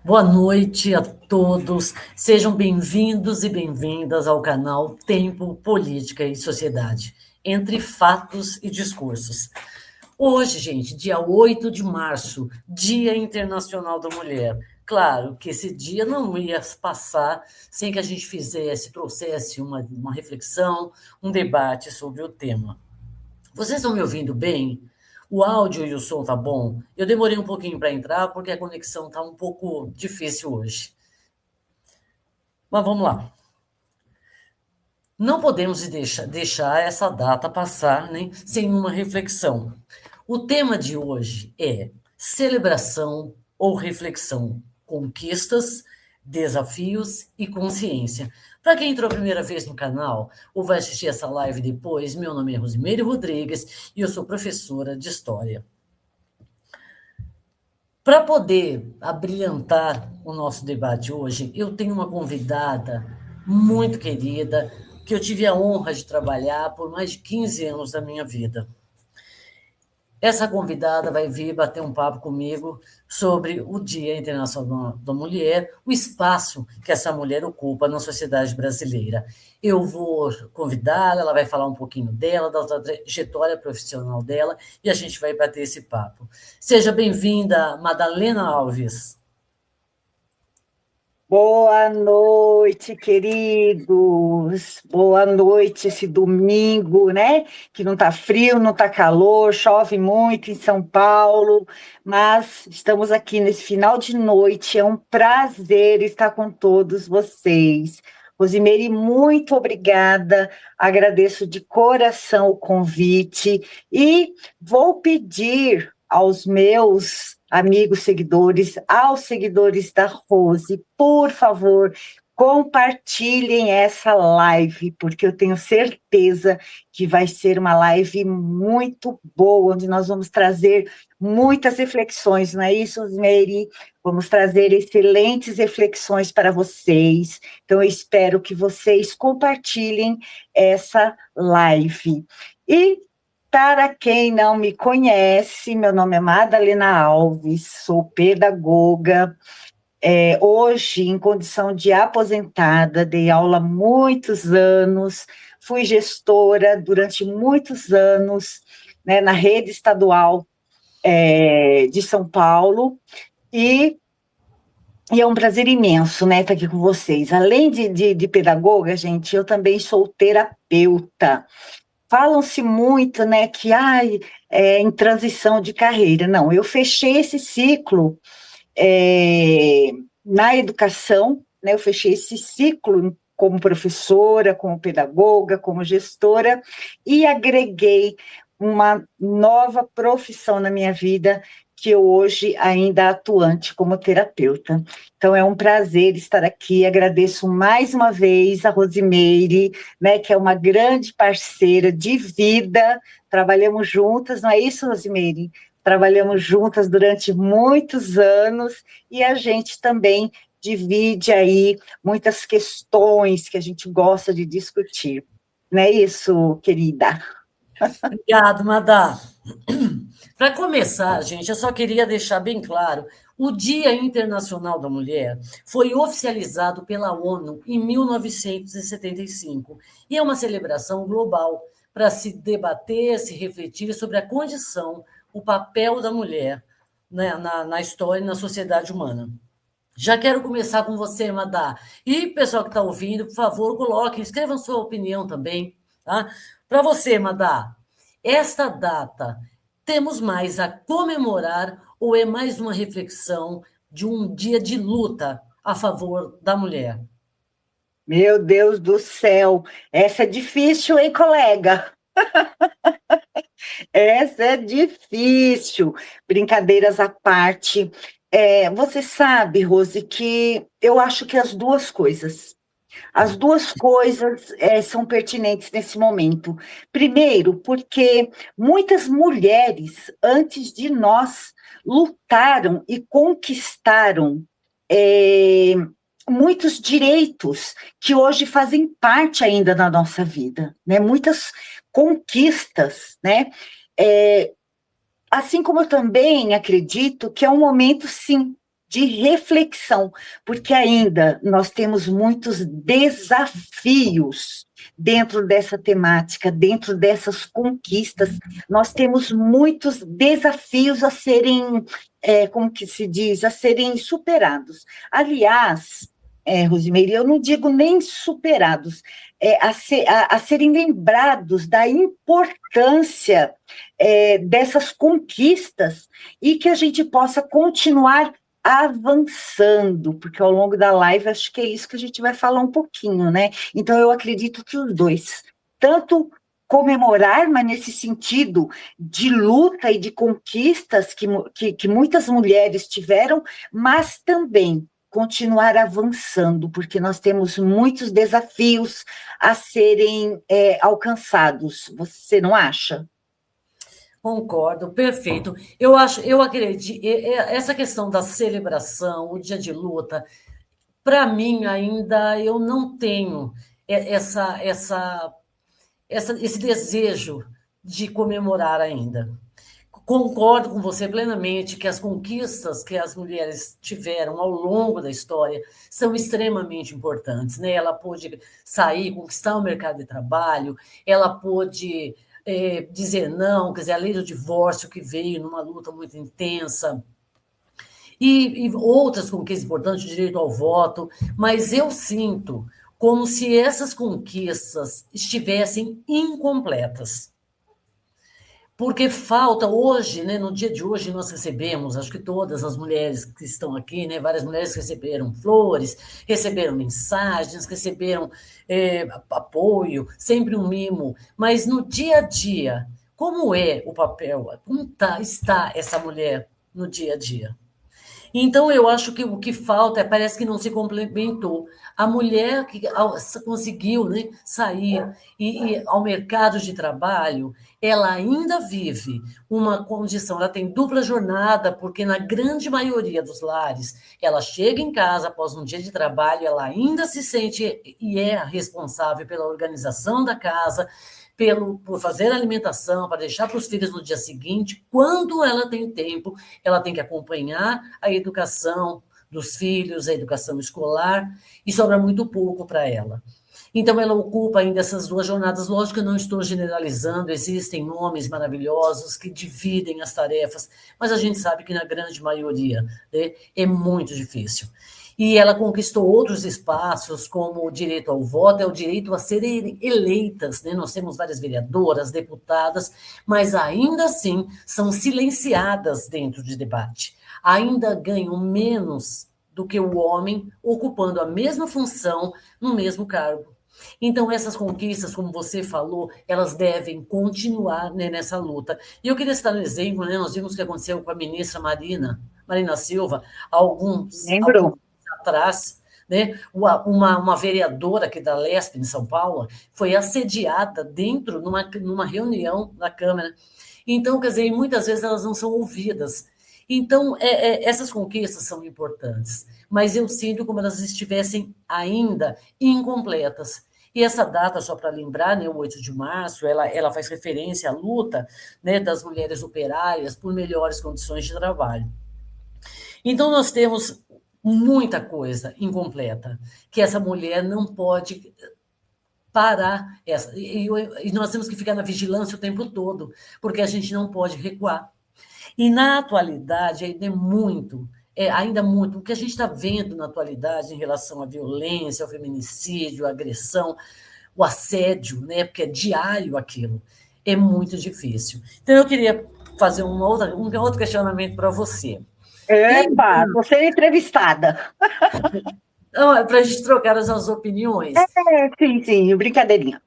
Boa noite a todos. Sejam bem-vindos e bem-vindas ao canal Tempo, Política e Sociedade, entre fatos e discursos. Hoje, gente, dia 8 de março, Dia Internacional da Mulher. Claro que esse dia não ia passar sem que a gente trouxesse uma reflexão, um debate sobre o tema. Vocês estão me ouvindo bem? O áudio e o som tá bom? Eu demorei um pouquinho para entrar porque a conexão tá um pouco difícil hoje. Mas vamos lá. Não podemos deixar essa data passar, né, sem uma reflexão. O tema de hoje é celebração ou reflexão, conquistas, desafios e consciência. Para quem entrou a primeira vez no canal ou vai assistir essa live depois, meu nome é Rosimeire Rodrigues e eu sou professora de História. Para poder abrilhantar o nosso debate hoje, eu tenho uma convidada muito querida, que eu tive a honra de trabalhar por mais de 15 anos da minha vida. Essa convidada vai vir bater um papo comigo sobre o Dia Internacional da Mulher, o espaço que essa mulher ocupa na sociedade brasileira. Eu vou convidá-la, ela vai falar um pouquinho dela, da trajetória profissional dela, e a gente vai bater esse papo. Seja bem-vinda, Madalena Alves. Boa noite, queridos. Boa noite esse domingo, né? Que não tá frio, não tá calor, chove muito em São Paulo, mas estamos aqui nesse final de noite. É um prazer estar com todos vocês. Rosimeire, muito obrigada. Agradeço de coração o convite e vou pedir aos meus amigos seguidores, aos seguidores da Rose, por favor, compartilhem essa live, porque eu tenho certeza que vai ser uma live muito boa, onde nós vamos trazer muitas reflexões, não é isso, Osmeire? Vamos trazer excelentes reflexões para vocês, então eu espero que vocês compartilhem essa live. E para quem não me conhece, meu nome é Madalena Alves, sou pedagoga, hoje em condição de aposentada, dei aula há muitos anos, fui gestora durante muitos anos, né, na rede estadual de São Paulo, e é um prazer imenso, né, estar aqui com vocês. Além de pedagoga, gente, eu também sou terapeuta. Falam-se muito, né, que em transição de carreira. Não, eu fechei esse ciclo na educação, né, eu fechei esse ciclo como professora, como pedagoga, como gestora, e agreguei uma nova profissão na minha vida, que eu hoje ainda atuante como terapeuta. Então, é um prazer estar aqui, agradeço mais uma vez a Rosimeire, né, que é uma grande parceira de vida, trabalhamos juntas, não é isso, Rosimeire? Trabalhamos juntas durante muitos anos, e a gente também divide aí muitas questões que a gente gosta de discutir. Não é isso, querida? Obrigado, Madá. Para começar, gente, eu só queria deixar bem claro: o Dia Internacional da Mulher foi oficializado pela ONU em 1975 e é uma celebração global para se debater, se refletir sobre a condição, o papel da mulher, né, na história e na sociedade humana. Já quero começar com você, Madá. E pessoal que está ouvindo, por favor, coloquem, escrevam sua opinião também. Tá? Para você, Madá, esta data, temos mais a comemorar ou é mais uma reflexão de um dia de luta a favor da mulher? Meu Deus do céu, essa é difícil, hein, colega? Essa é difícil. Brincadeiras à parte. Você sabe, Rose, que eu acho que as duas coisas são pertinentes nesse momento. Primeiro, porque muitas mulheres, antes de nós, lutaram e conquistaram é, muitos direitos que hoje fazem parte ainda da nossa vida, né? Muitas conquistas, né? Assim como eu também acredito que é um momento, sim, de reflexão, porque ainda nós temos muitos desafios dentro dessa temática, dentro dessas conquistas, nós temos muitos desafios a serem, como que se diz, a serem superados. Aliás, Rosimeire, eu não digo nem superados, a serem lembrados da importância dessas conquistas e que a gente possa continuar avançando, porque ao longo da live acho que é isso que a gente vai falar um pouquinho, né? Então eu acredito que os dois, tanto comemorar, mas nesse sentido de luta e de conquistas que muitas mulheres tiveram, mas também continuar avançando, porque nós temos muitos desafios a serem alcançados. Você não acha? Concordo, perfeito. Eu acho, eu acredito, essa questão da celebração, o dia de luta, para mim ainda eu não tenho esse desejo de comemorar ainda. Concordo com você plenamente que as conquistas que as mulheres tiveram ao longo da história são extremamente importantes, né? Ela pôde sair, conquistar o mercado de trabalho, ela pôde dizer não, quer dizer, a lei do divórcio que veio numa luta muito intensa, e outras conquistas importantes, o direito ao voto, mas eu sinto como se essas conquistas estivessem incompletas. Porque falta hoje, né, no dia de hoje, nós recebemos, acho que todas as mulheres que estão aqui, né, várias mulheres receberam flores, receberam mensagens, receberam apoio, sempre um mimo, mas no dia a dia, como é o papel, como está essa mulher no dia a dia? Então, eu acho que o que falta parece que não se complementou. A mulher que conseguiu, né, sair e ao mercado de trabalho, ela ainda vive uma condição, ela tem dupla jornada, porque na grande maioria dos lares, ela chega em casa após um dia de trabalho, ela ainda se sente e é responsável pela organização da casa, por fazer a alimentação, para deixar para os filhos no dia seguinte. Quando ela tem tempo, ela tem que acompanhar a educação dos filhos, a educação escolar, e sobra muito pouco para ela. Então, ela ocupa ainda essas duas jornadas. Lógico que eu não estou generalizando, existem homens maravilhosos que dividem as tarefas, mas a gente sabe que na grande maioria, né, é muito difícil. E ela conquistou outros espaços, como o direito ao voto, é o direito a serem eleitas, né? Nós temos várias vereadoras, deputadas, mas ainda assim são silenciadas dentro de debate. Ainda ganham menos do que o homem, ocupando a mesma função no mesmo cargo. Então, essas conquistas, como você falou, elas devem continuar, né, nessa luta. E eu queria citar um exemplo, né? Nós vimos o que aconteceu com a ministra Marina Silva, há alguns Lembro. atrás, né? Uma vereadora aqui da Lesp, em São Paulo, foi assediada dentro numa reunião da Câmara. Então, quer dizer, muitas vezes elas não são ouvidas. Então, essas conquistas são importantes, mas eu sinto como elas estivessem ainda incompletas. E essa data, só para lembrar, né, o 8 de março, ela faz referência à luta, né, das mulheres operárias por melhores condições de trabalho. Então, nós temos muita coisa incompleta, que essa mulher não pode parar. E nós temos que ficar na vigilância o tempo todo, porque a gente não pode recuar. E na atualidade, ainda muito, o que a gente está vendo na atualidade em relação à violência, ao feminicídio, à agressão, o assédio, né, porque é diário aquilo, é muito difícil. Então, eu queria fazer um outro questionamento para você. Epa, estou sendo entrevistada. Para a gente trocar as opiniões. Sim, sim, brincadeirinha.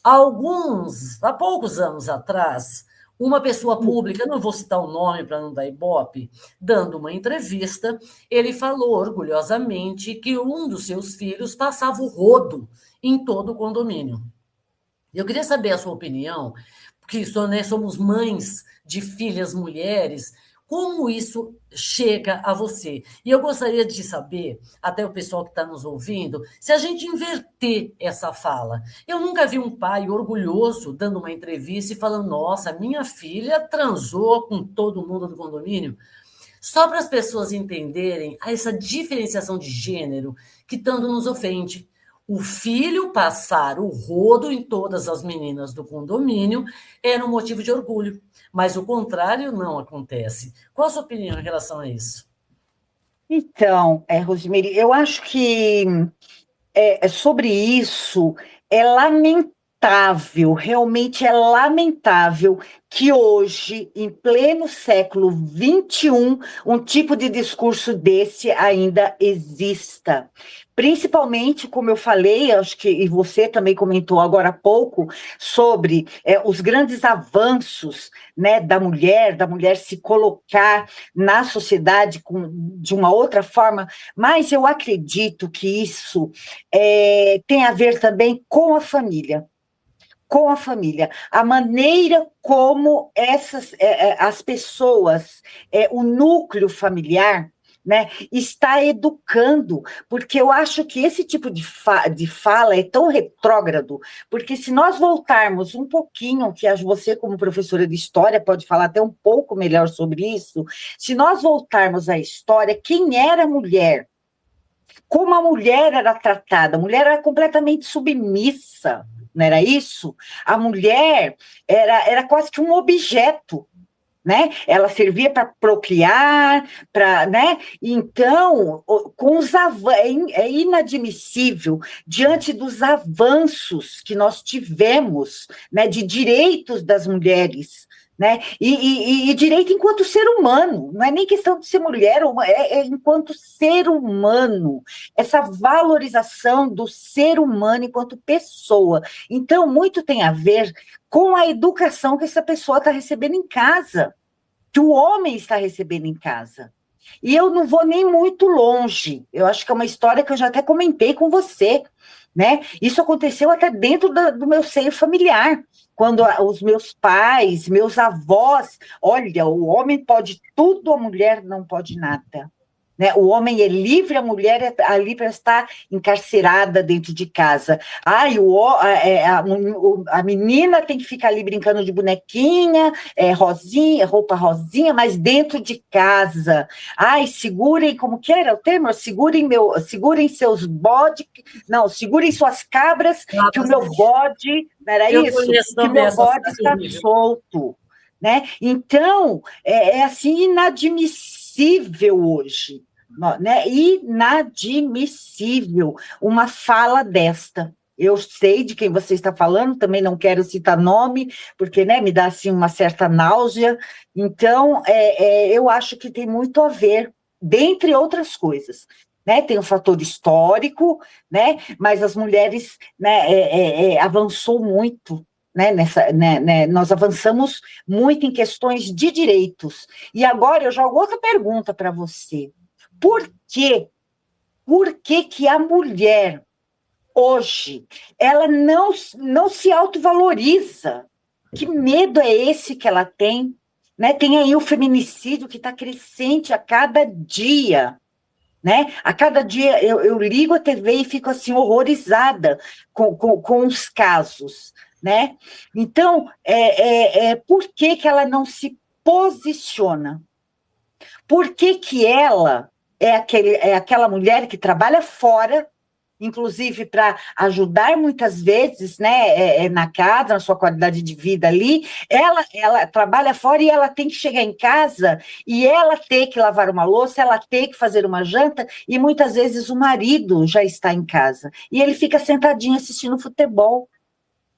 Há poucos anos atrás, uma pessoa pública, não vou citar o nome para não dar ibope, dando uma entrevista, ele falou orgulhosamente que um dos seus filhos passava o rodo em todo o condomínio. Eu queria saber a sua opinião, porque somos mães de filhas mulheres, como isso chega a você? E eu gostaria de saber, até o pessoal que está nos ouvindo, se a gente inverter essa fala. Eu nunca vi um pai orgulhoso dando uma entrevista e falando: nossa, minha filha transou com todo mundo do condomínio. Só para as pessoas entenderem essa diferenciação de gênero que tanto nos ofende. O filho passar o rodo em todas as meninas do condomínio era um motivo de orgulho, mas o contrário não acontece. Qual a sua opinião em relação a isso? Então, Rosemary, eu acho que sobre isso é lamentável, realmente é lamentável que hoje, em pleno século XXI, um tipo de discurso desse ainda exista. Principalmente, como eu falei, acho que, e você também comentou agora há pouco, sobre os grandes avanços, né, da mulher se colocar na sociedade de uma outra forma, mas eu acredito que isso tem a ver também com a família. Com a família, a maneira como as pessoas, o núcleo familiar, né, está educando, porque eu acho que esse tipo de fala é tão retrógrado, porque se nós voltarmos um pouquinho, que você, como professora de história, pode falar até um pouco melhor sobre isso, se nós voltarmos à história, quem era a mulher? Como a mulher era tratada, a mulher era completamente submissa, não era isso? A mulher era quase que um objeto, né? Ela servia para procriar, né? Então, com os é inadmissível diante dos avanços que nós tivemos, né, de direitos das mulheres, né? E direito enquanto ser humano, não é nem questão de ser mulher, enquanto ser humano, essa valorização do ser humano enquanto pessoa. Então, muito tem a ver com a educação que essa pessoa está recebendo em casa, que o homem está recebendo em casa. E eu não vou nem muito longe, eu acho que é uma história que eu já até comentei com você, né? Isso aconteceu até dentro do meu seio familiar, quando os meus pais, meus avós, olha, o homem pode tudo, a mulher não pode nada. Né? O homem é livre, a mulher é ali para estar encarcerada dentro de casa. Ai, a menina tem que ficar ali brincando de bonequinha, rosinha, roupa rosinha, mas dentro de casa. Ai, segurem, como que era o termo? Segurem seus bodes, não, segurem suas cabras, que o meu bode, não era Eu isso? conheço Que o também meu essa bode frase está horrível. solto. Né? Então, é assim inadmissível hoje, né? Inadmissível uma fala desta. Eu sei de quem você está falando, também não quero citar nome, porque, né, me dá assim uma certa náusea. Então, eu acho que tem muito a ver, dentre outras coisas. Né, tem o fator histórico, né, mas as mulheres, né, avançou muito, nós avançamos muito em questões de direitos. E agora eu jogo outra pergunta para você. Por quê? Por que que a mulher, hoje, ela não se autovaloriza? Que medo é esse que ela tem? Né? Tem aí o feminicídio que está crescente a cada dia. Né? A cada dia eu ligo a TV e fico assim horrorizada com os casos. Né? Então, por que que ela não se posiciona? Por que que ela é aquela mulher que trabalha fora, inclusive para ajudar muitas vezes, né, na casa, na sua qualidade de vida ali, ela trabalha fora e ela tem que chegar em casa e ela tem que lavar uma louça, ela tem que fazer uma janta e muitas vezes o marido já está em casa e ele fica sentadinho assistindo futebol.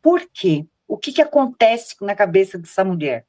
Por quê? O que que acontece na cabeça dessa mulher?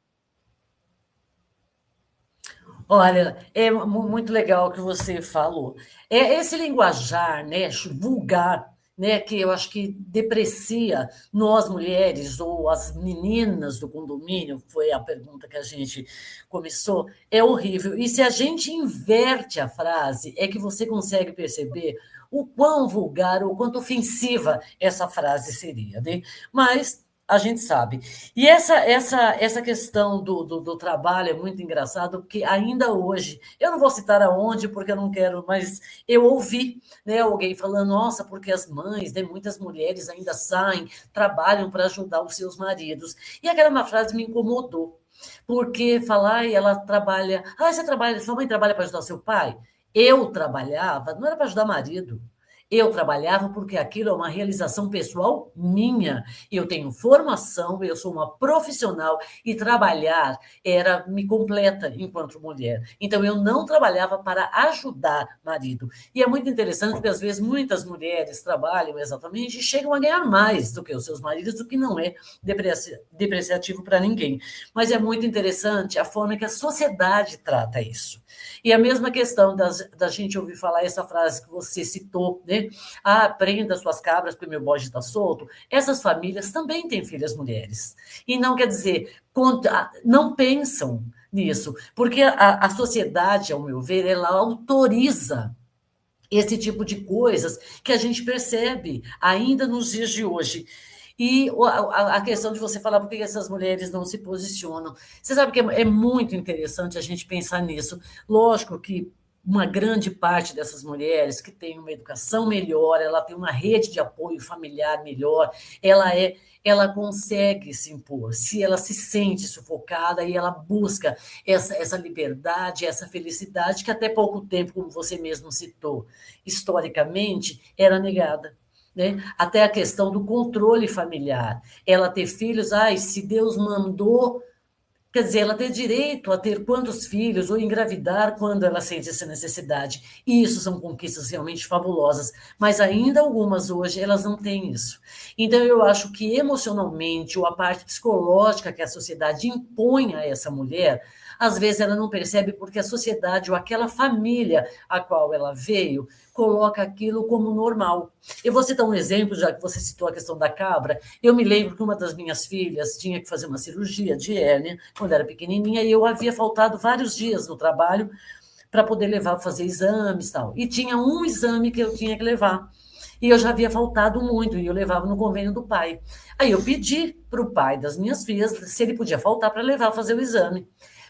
Olha, é muito legal o que você falou. É esse linguajar, né, vulgar, né, que eu acho que deprecia nós mulheres ou as meninas do condomínio, foi a pergunta que a gente começou, é horrível. E se a gente inverte a frase, é que você consegue perceber o quão vulgar, o quanto ofensiva essa frase seria, né? Mas a gente sabe. E essa questão do trabalho é muito engraçado, porque ainda hoje, eu não vou citar aonde, porque eu não quero, mas eu ouvi, né, alguém falando, nossa, porque as mães, né, muitas mulheres ainda saem, trabalham para ajudar os seus maridos. E aquela uma frase me incomodou. Porque falar, e ela trabalha. Ah, você trabalha, sua mãe trabalha para ajudar seu pai? Eu trabalhava, não era para ajudar marido. Eu trabalhava porque aquilo é uma realização pessoal minha. Eu tenho formação, eu sou uma profissional e trabalhar era me completa enquanto mulher. Então eu não trabalhava para ajudar marido. E é muito interessante porque às vezes muitas mulheres trabalham exatamente e chegam a ganhar mais do que os seus maridos, o que não é depreciativo para ninguém. Mas é muito interessante a forma que a sociedade trata isso. E a mesma questão da gente ouvir falar essa frase que você citou, né? Ah, prenda suas cabras porque meu bode está solto. Essas famílias também têm filhas mulheres. E não quer dizer, não pensam nisso, porque a sociedade, ao meu ver, ela autoriza esse tipo de coisas que a gente percebe ainda nos dias de hoje. E a questão de você falar por que essas mulheres não se posicionam. Você sabe que é muito interessante a gente pensar nisso. Lógico que uma grande parte dessas mulheres que tem uma educação melhor, ela tem uma rede de apoio familiar melhor, ela consegue se impor, se ela se sente sufocada e ela busca essa liberdade, essa felicidade que até pouco tempo, como você mesmo citou, historicamente era negada. Né? Até a questão do controle familiar. Ela ter filhos, ai, se Deus mandou, quer dizer, ela ter direito a ter quantos filhos ou engravidar quando ela sente essa necessidade. E isso são conquistas realmente fabulosas, mas ainda algumas hoje elas não têm isso. Então eu acho que emocionalmente ou a parte psicológica que a sociedade impõe a essa mulher, às vezes ela não percebe porque a sociedade ou aquela família a qual ela veio coloca aquilo como normal. Eu vou citar um exemplo, já que você citou a questão da cabra. Eu me lembro que uma das minhas filhas tinha que fazer uma cirurgia de hérnia quando era pequenininha e eu havia faltado vários dias no trabalho para poder levar para fazer exames e tal. E tinha um exame que eu tinha que levar. E eu já havia faltado muito, e eu levava no convênio do pai. Aí eu pedi para o pai das minhas filhas se ele podia faltar para levar fazer o exame.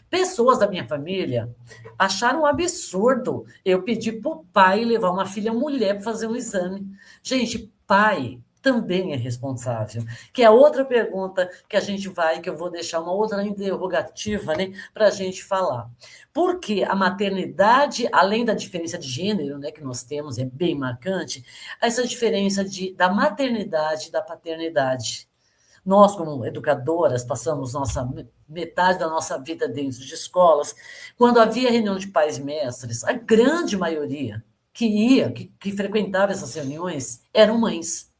Pessoas da minha família acharam um absurdo eu pedir para o pai levar uma filha mulher para fazer um exame. Gente, pai também é responsável. Que é outra pergunta que a gente vai, que eu vou deixar uma outra interrogativa, né, para a gente falar. Porque a maternidade, além da diferença de gênero, né, que nós temos, é bem marcante, essa diferença da maternidade e da paternidade. Nós, como educadoras, passamos metade da nossa vida dentro de escolas. Quando havia reunião de pais e mestres, a grande maioria que frequentava essas reuniões, eram mães.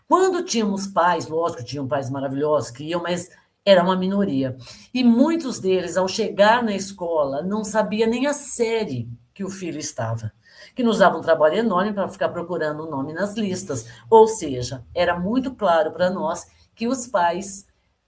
Quando tínhamos pais, lógico, tinham pais maravilhosos que iam, mas era uma minoria. E muitos deles, ao chegar na escola, não sabia nem a série que o filho estava, que nos dava um trabalho enorme para ficar procurando o nome nas listas. Ou seja, era muito claro para nós que os pais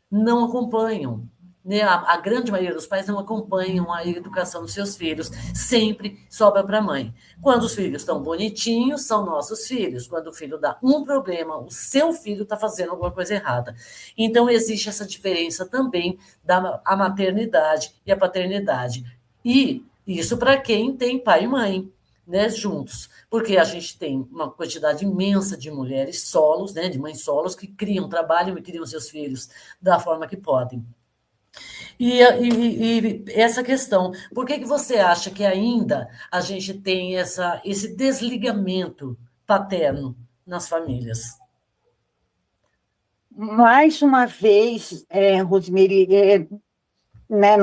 não acompanham, né? A grande maioria dos pais não acompanham a educação dos seus filhos, sempre sobra para a mãe. Quando os filhos estão bonitinhos, são nossos filhos. Quando o filho dá um problema, o seu filho está fazendo alguma coisa errada. Então, existe essa diferença também da a maternidade e a paternidade. E isso para quem tem pai e mãe, né, juntos, porque a gente tem uma quantidade imensa de mulheres solos, né, de mães solos, que criam, trabalham e criam seus filhos da forma que podem. E essa questão, por que você acha que ainda a gente tem esse desligamento paterno nas famílias? Mais uma vez, Rosemary, né,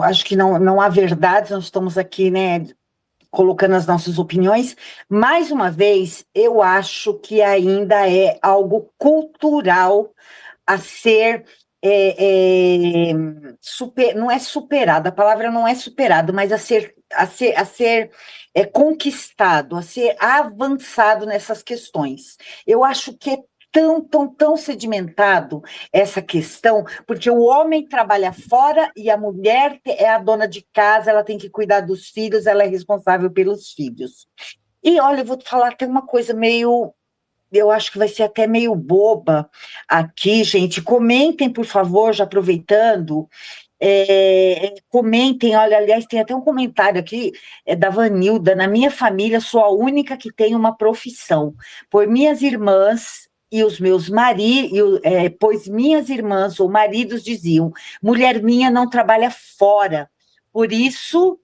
acho que não há verdades, nós estamos aqui, né, colocando as nossas opiniões. Mais uma vez, eu acho que ainda é algo cultural a ser não é superado, a palavra não é superado, mas a ser conquistado, a ser avançado nessas questões. Eu acho que é tão sedimentado essa questão, porque o homem trabalha fora e a mulher é a dona de casa, ela tem que cuidar dos filhos, ela é responsável pelos filhos. E olha, eu vou te falar até uma coisa meio, eu acho que vai ser até meio boba aqui, gente. Comentem, por favor, já aproveitando. Comentem, olha, aliás, tem até um comentário aqui da Vanilda. Na minha família, sou a única que tem uma profissão. Por minhas irmãs e os meus maridos, pois minhas irmãs ou maridos diziam, mulher minha não trabalha fora, por isso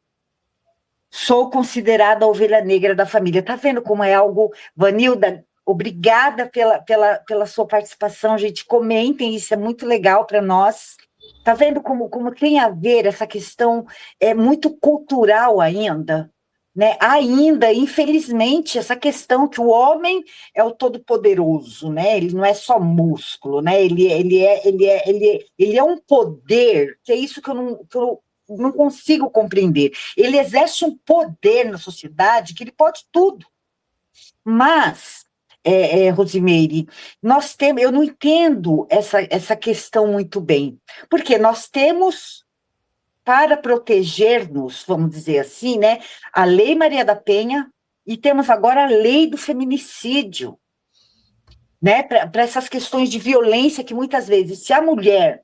sou considerada a ovelha negra da família. Tá vendo como é algo, Vanilda? Obrigada pela sua participação, gente. Comentem, isso é muito legal para nós. Tá vendo como tem a ver essa questão muito cultural ainda? Né? Ainda, infelizmente, essa questão que o homem é o todo-poderoso, né? Ele não é só músculo, né? Ele é um poder, que é isso que eu não consigo compreender. Ele exerce um poder na sociedade que ele pode tudo. Mas, Rosimeire, eu não entendo essa questão muito bem, porque nós temos, para proteger-nos, vamos dizer assim, né, a Lei Maria da Penha, e temos agora a lei do feminicídio, né, para essas questões de violência que muitas vezes, se a mulher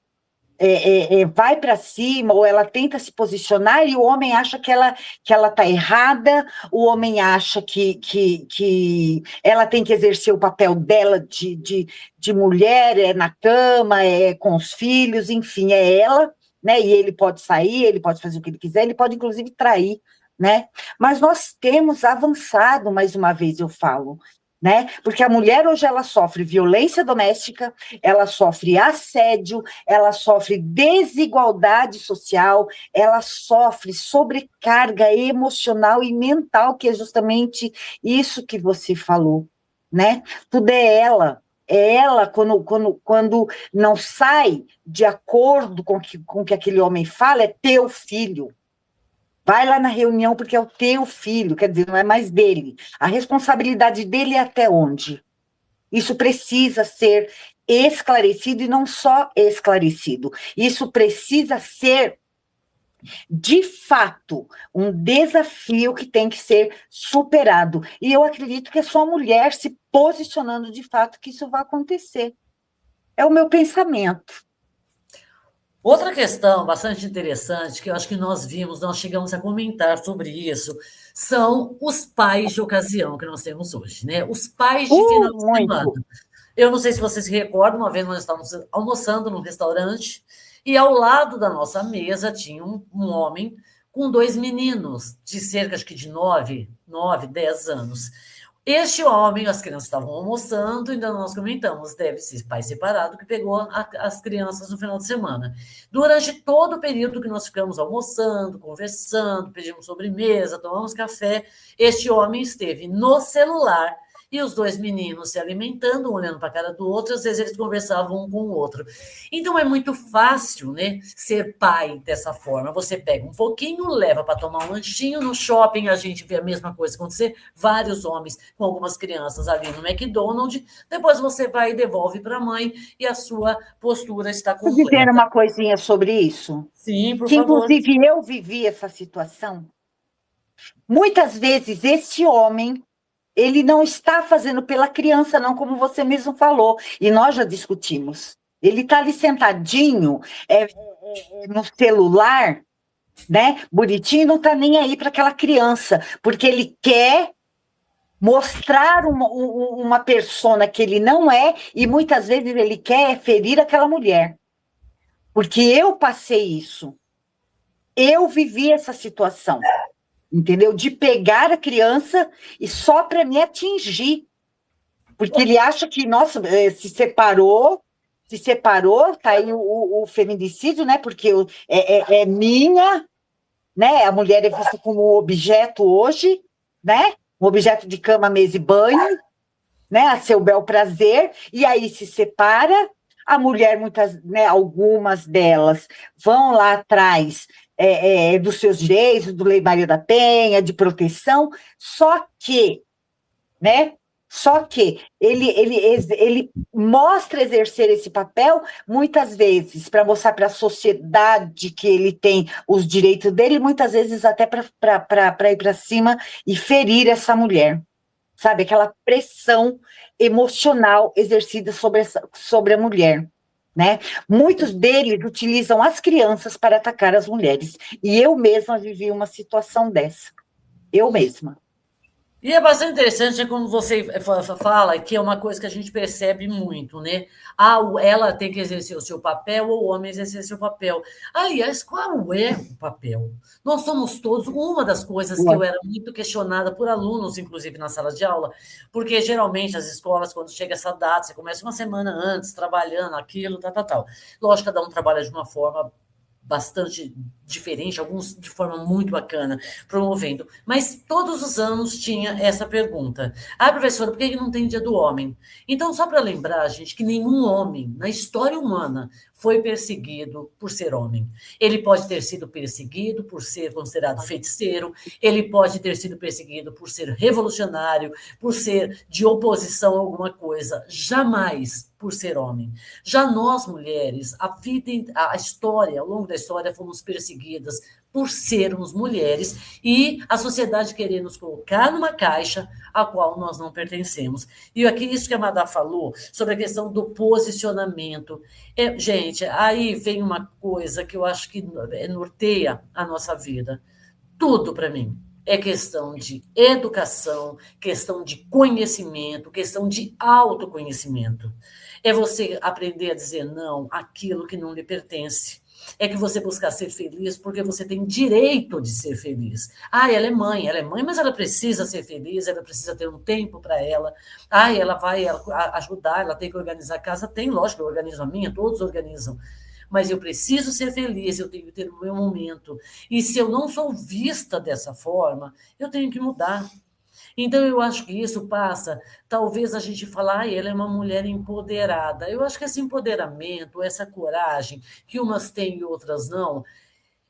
vai para cima, ou ela tenta se posicionar, e o homem acha que ela está errada, o homem acha que ela tem que exercer o papel dela de mulher, na cama, com os filhos, enfim, é ela, né? E ele pode sair, ele pode fazer o que ele quiser, ele pode, inclusive, trair, né? Mas nós temos avançado, mais uma vez eu falo, né? Porque a mulher hoje ela sofre violência doméstica, ela sofre assédio, ela sofre desigualdade social, ela sofre sobrecarga emocional e mental, que é justamente isso que você falou, né? Tudo é ela quando não sai de acordo com o que aquele homem fala, é teu filho. Vai lá na reunião porque é o teu filho, quer dizer, não é mais dele. A responsabilidade dele é até onde? Isso precisa ser esclarecido e não só esclarecido. Isso precisa ser, de fato, um desafio que tem que ser superado. E eu acredito que é só a mulher se posicionando de fato que isso vai acontecer. É o meu pensamento. Outra questão bastante interessante, que eu acho que nós chegamos a comentar sobre isso, são os pais de ocasião que nós temos hoje, né? Os pais de final de semana. Muito. Eu não sei se vocês se recordam, uma vez nós estávamos almoçando num restaurante e ao lado da nossa mesa tinha um homem com dois meninos de cerca, acho que de 10 anos. Este homem, as crianças estavam almoçando, ainda nós comentamos, deve ser pai separado que pegou as crianças no final de semana. Durante todo o período que nós ficamos almoçando, conversando, pedimos sobremesa, tomamos café, este homem esteve no celular e os dois meninos se alimentando, um olhando para a cara do outro, às vezes eles conversavam um com o outro. Então é muito fácil, né, ser pai dessa forma. Você pega um pouquinho, leva para tomar um lanchinho, no shopping a gente vê a mesma coisa acontecer, vários homens com algumas crianças ali no McDonald's, depois você vai e devolve para a mãe e a sua postura está Posso dizer completa. uma coisinha sobre isso? Sim, por Que, favor. inclusive, eu vivi essa situação. Muitas vezes, esse homem, ele não está fazendo pela criança, não, como você mesmo falou, e nós já discutimos. Ele está ali sentadinho no celular, né, bonitinho, não está nem aí para aquela criança, porque ele quer mostrar uma persona que ele não é, e muitas vezes ele quer ferir aquela mulher. Porque eu passei isso. Eu vivi essa situação, entendeu? De pegar a criança e só para me atingir. Porque ele acha que, nossa, se separou, tá aí o feminicídio, né? Porque é minha, né? A mulher é vista como um objeto hoje, né? Um objeto de cama, mesa e banho, né? A seu bel prazer, e aí se separa. A mulher, né, algumas delas vão lá atrás dos seus direitos, do Lei Maria da Penha, de proteção, só que, né? Só que ele mostra exercer esse papel, muitas vezes, para mostrar para a sociedade que ele tem os direitos dele, muitas vezes até para ir para cima e ferir essa mulher. Sabe? Aquela pressão emocional exercida sobre a mulher. Né? Muitos deles utilizam as crianças para atacar as mulheres. E eu mesma vivi uma situação dessa. Eu mesma. E é bastante interessante é quando você fala que é uma coisa que a gente percebe muito, né? Ah, ela tem que exercer o seu papel ou o homem exercer o seu papel. Aliás, qual é o papel? Nós somos todos. Uma das coisas que eu era muito questionada por alunos, inclusive na sala de aula, porque geralmente as escolas, quando chega essa data, você começa uma semana antes, trabalhando aquilo, tal, tal, tal. Lógico, cada um trabalha de uma forma bastante diferente, alguns de forma muito bacana, promovendo. Mas todos os anos tinha essa pergunta. Ah, professora, por que não tem Dia do Homem? Então, só para lembrar, gente, que nenhum homem na história humana foi perseguido por ser homem. Ele pode ter sido perseguido por ser considerado feiticeiro, ele pode ter sido perseguido por ser revolucionário, por ser de oposição a alguma coisa, jamais por ser homem. Já nós, mulheres, a história, ao longo da história, fomos perseguidas por sermos mulheres e a sociedade querer nos colocar numa caixa a qual nós não pertencemos. E aqui, isso que a Madá falou sobre a questão do posicionamento. Gente, aí vem uma coisa que eu acho que norteia a nossa vida. Tudo para mim é questão de educação, questão de conhecimento, questão de autoconhecimento. É você aprender a dizer não àquilo que não lhe pertence. É que você buscar ser feliz porque você tem direito de ser feliz. Ah, ela é mãe, mas ela precisa ser feliz, ela precisa ter um tempo para ela. Ah, ela vai ajudar, ela tem que organizar a casa. Tem, lógico, eu organizo a minha, todos organizam. Mas eu preciso ser feliz, eu tenho que ter o meu momento. E se eu não sou vista dessa forma, eu tenho que mudar. Então, eu acho que isso passa, talvez a gente falar, ah, ela é uma mulher empoderada. Eu acho que esse empoderamento, essa coragem, que umas têm e outras não,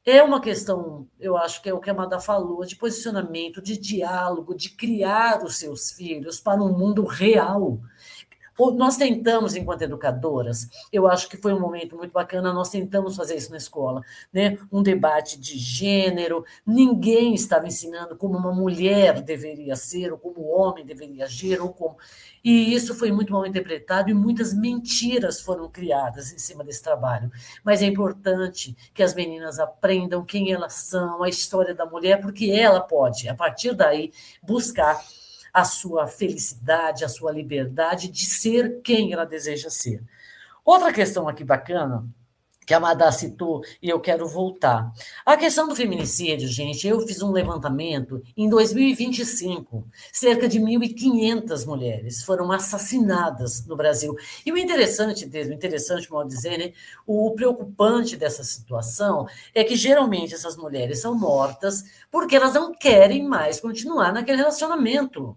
é uma questão, eu acho que é o que a Amada falou, de posicionamento, de diálogo, de criar os seus filhos para um mundo real. Nós tentamos, enquanto educadoras, eu acho que foi um momento muito bacana, nós tentamos fazer isso na escola, né? Um debate de gênero, ninguém estava ensinando como uma mulher deveria ser, ou como o homem deveria agir, ou como... E isso foi muito mal interpretado e muitas mentiras foram criadas em cima desse trabalho. Mas é importante que as meninas aprendam quem elas são, a história da mulher, porque ela pode, a partir daí, buscar a sua felicidade, a sua liberdade de ser quem ela deseja ser. Outra questão aqui bacana, que a Madá citou, e eu quero voltar. A questão do feminicídio, gente, eu fiz um levantamento em 2025. Cerca de 1.500 mulheres foram assassinadas no Brasil. E o interessante, mal dizer, né, o preocupante dessa situação é que geralmente essas mulheres são mortas porque elas não querem mais continuar naquele relacionamento.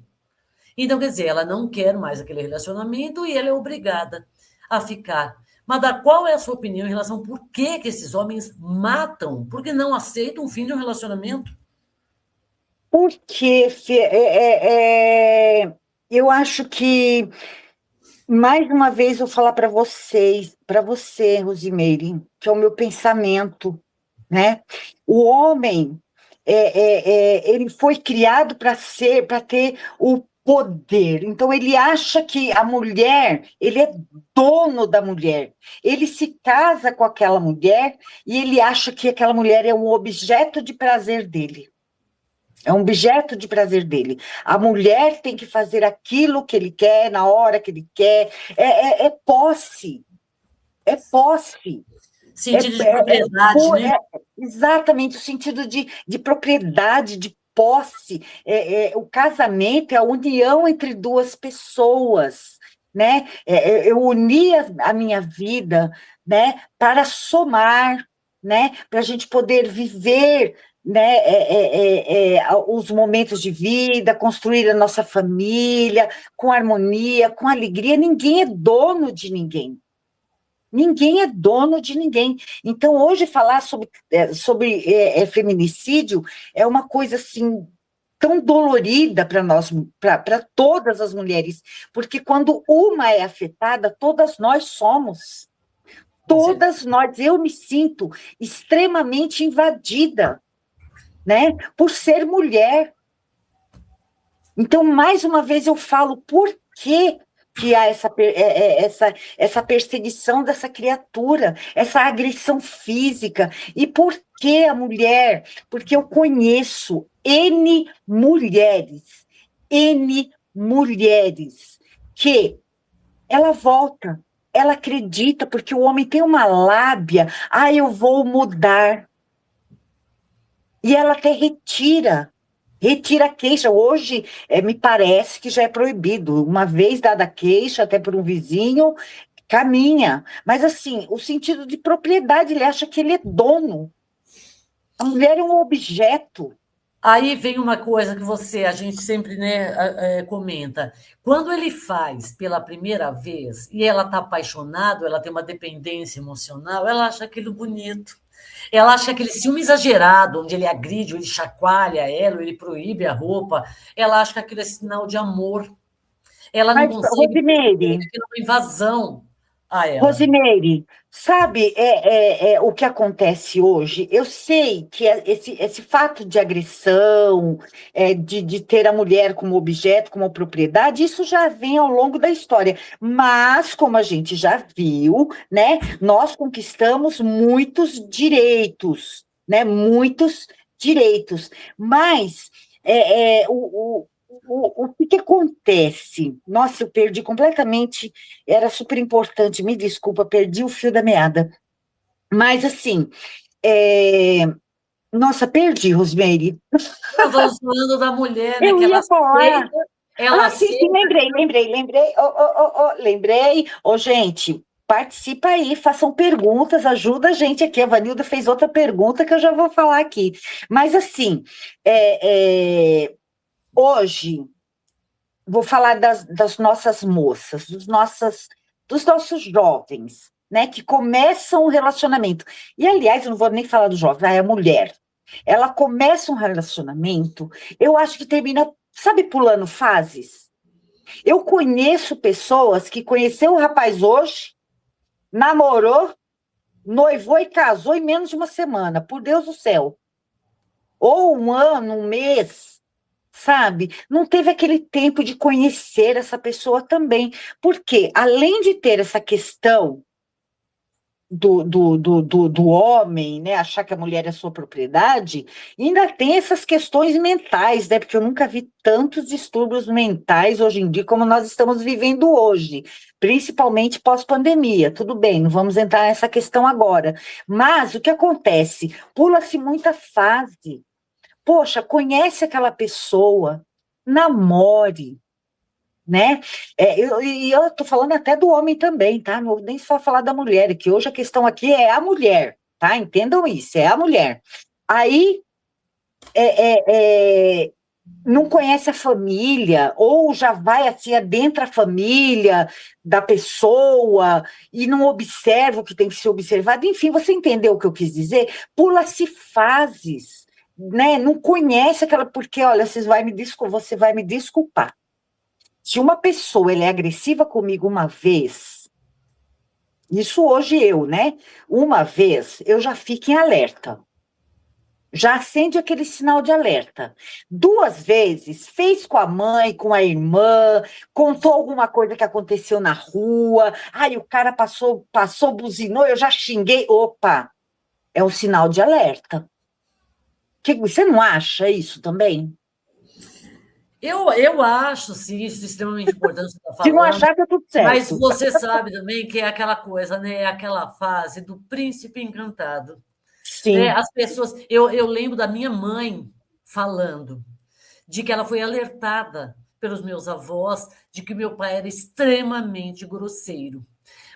Então, quer dizer, ela não quer mais aquele relacionamento e ela é obrigada a ficar. Mas qual é a sua opinião em relação a por que esses homens matam? Por que não aceitam o fim de um relacionamento? Porque eu acho que, mais uma vez, eu vou falar para você, Rosimeire, que é o meu pensamento, né? O homem, ele foi criado para ter o poder. Então, ele acha que a mulher, ele é dono da mulher. Ele se casa com aquela mulher e ele acha que aquela mulher é um objeto de prazer dele. É um objeto de prazer dele. A mulher tem que fazer aquilo que ele quer, na hora que ele quer. É posse. É posse. Sentido de propriedade, né? Exatamente, o sentido de propriedade, de posse. O casamento é a união entre duas pessoas, né? Eu uni a minha vida, né, para somar, né, para a gente poder viver, né, os momentos de vida, construir a nossa família com harmonia, com alegria. Ninguém é dono de ninguém. Ninguém é dono de ninguém. Então, hoje, falar sobre feminicídio é uma coisa assim tão dolorida para nós, para todas as mulheres, porque quando uma é afetada, todas nós somos. Todas nós, eu me sinto extremamente invadida, né, por ser mulher. Então, mais uma vez, eu falo, por que há essa perseguição dessa criatura, essa agressão física? E por que a mulher? Porque eu conheço N mulheres N mulheres que ela volta, ela acredita, porque o homem tem uma lábia, eu vou mudar. E ela até retira a queixa. Hoje, me parece que já é proibido. Uma vez dada a queixa, até por um vizinho, caminha. Mas, assim, o sentido de propriedade, ele acha que ele é dono. A mulher é um objeto. Aí vem uma coisa que a gente sempre, né, comenta. Quando ele faz pela primeira vez e ela está apaixonada, ela tem uma dependência emocional, ela acha aquilo bonito. Ela acha aquele ciúme exagerado, onde ele agride, ou ele chacoalha ela, ou ele proíbe a roupa. Ela acha que aquilo é sinal de amor. Ela não Mas, consegue perceber que Rosimeire, aquilo é uma invasão a ela. Rosimeire, sabe o que acontece hoje? Eu sei que esse fato de agressão, de ter a mulher como objeto, como propriedade, isso já vem ao longo da história. Mas, como a gente já viu, né, nós conquistamos muitos direitos, né? Muitos direitos. Mas o que que acontece? Nossa, eu perdi completamente, era super importante, me desculpa, perdi o fio da meada. Mas assim, é, nossa, perdi, Rosemary. Nós estamos falando da mulher, né, Eu que ia falar. ela Sim, sim, aceita. lembrei. Lembrei. Ô, gente, participa aí, façam perguntas, ajuda a gente aqui. A Vanilda fez outra pergunta que eu já vou falar aqui. Mas assim, hoje vou falar das nossas moças, dos nossos jovens, né, que começam o relacionamento. E, aliás, eu não vou nem falar do jovem, é a mulher. Ela começa um relacionamento, eu acho que termina, sabe, pulando fases? Eu conheço pessoas que conheceu o rapaz hoje, namorou, noivou e casou em menos de uma semana, por Deus do céu. Ou um ano, um mês, sabe? Não teve aquele tempo de conhecer essa pessoa também. Porque, além de ter essa questão do homem, né, achar que a mulher é sua propriedade, ainda tem essas questões mentais, né? Porque eu nunca vi tantos distúrbios mentais hoje em dia como nós estamos vivendo hoje, principalmente pós-pandemia. Tudo bem, não vamos entrar nessa questão agora. Mas o que acontece? Pula-se muita fase. Poxa, conhece aquela pessoa, namore, né? E eu estou falando até do homem também, tá? Não vou nem só falar da mulher, que hoje a questão aqui é a mulher, tá? Entendam isso, é a mulher. Aí não conhece a família, ou já vai assim, adentra a família da pessoa e não observa o que tem que ser observado. Enfim, você entendeu o que eu quis dizer? Pula-se fases, né? Não conhece aquela, porque, olha, você vai me desculpar. Se uma pessoa ela é agressiva comigo uma vez, isso hoje eu, né? Uma vez, eu já fico em alerta. Já acende aquele sinal de alerta. Duas vezes, fez com a mãe, com a irmã, contou alguma coisa que aconteceu na rua. Ai, o cara passou, buzinou, eu já xinguei. Opa, é um sinal de alerta. Você não acha isso também? Eu acho, sim, isso extremamente importante você estar Se não falando, achar, tá tudo mas certo. você sabe também que é aquela coisa, né? É aquela fase do príncipe encantado. Né? Sim, As pessoas. Eu lembro da minha mãe falando de que ela foi alertada pelos meus avós de que meu pai era extremamente grosseiro.